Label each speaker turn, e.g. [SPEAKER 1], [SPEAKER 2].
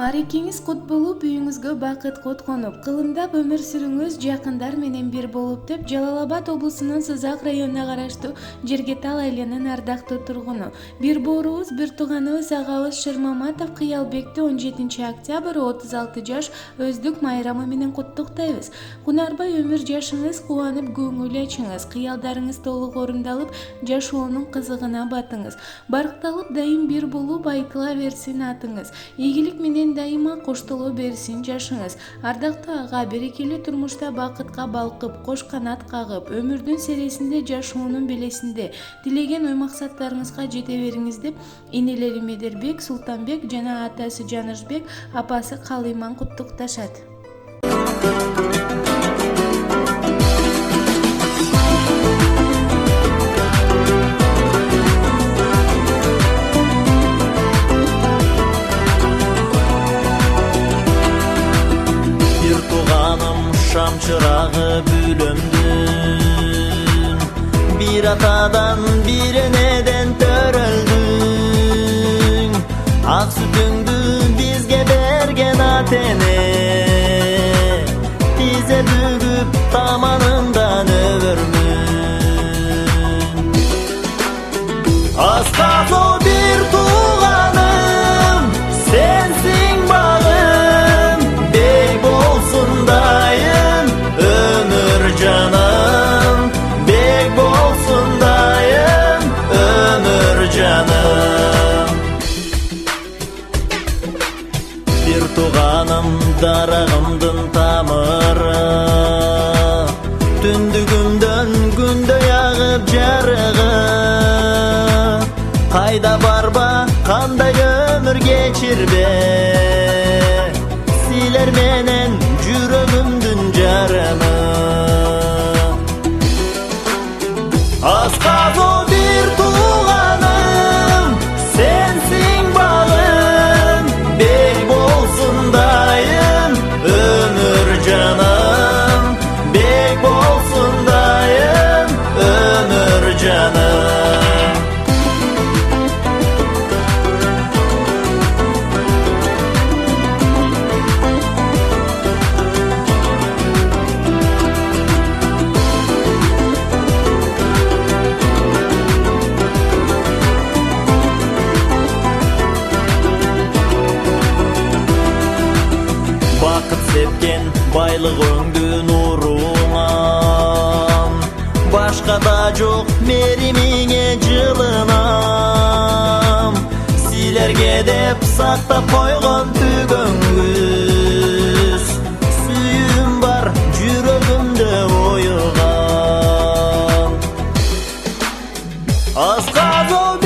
[SPEAKER 1] Марекеңиз кут болуп, үйүңүзгө бакыт кут конуп, кылымдап өмүр сүрүңүз жакындар менен бир болуп деп Жалал-Абад облусунун Сызак районуна караштуу Жергетал айланын ардактуу тургуну, бир боорубуз, бир тууганыбыз агабыз Шырмаматов Кыялбекти 17 октябрь 36 жаш өздүк майрамы менен куттуктайбыз. Кунарбай өмүр жашыңыз, кубанып көңүл ачыңыз, кыялдарыңыз толук орундалып, жашоонун кызыгына батыңыз. Баркталып дайым бир болуп айтыла берсин атыңыз. Ийгилик менен дайыма коштоло берсин жашыңыз. Ардактуу ага, берекелүү турмушта бакытка балкып, кош канат кагып, өмүрдүн сересинде, жашоонун белесинде тилеген ой максаттарыңызга жете бериңиз деп энелери Медербек, Султанбек жана атасы Жанышбек, апасы Калыйман куттукташат.
[SPEAKER 2] Şam çırağıbülümdüm, bir atadan bir eneden töröldün. Ak sütüngdü bizge bergen atene, bize bügüp tamanından övürmün. Astazo bir tuğanım, sensin bağım, bey bolsun dayım, ömür canım, bey bolsun dayım, ömür canım. Bir tuğanım darağımdın tamırı, tündügümden günde yağıp jarığı. Kayda barba, kanday ömür geçirbe, siler menen jürögümdün jarını. Askazo bir tuğanım, sensin bağım, bey bolsun dayım, ömür canım, bey bolsun dayım, ömür canım. Sepken baylık öngdü nuruğan, başka da çok merimine cılınam. Silerge dep sakta koygan tügöngüz, suyum var jürögümde oyuğan. Askazo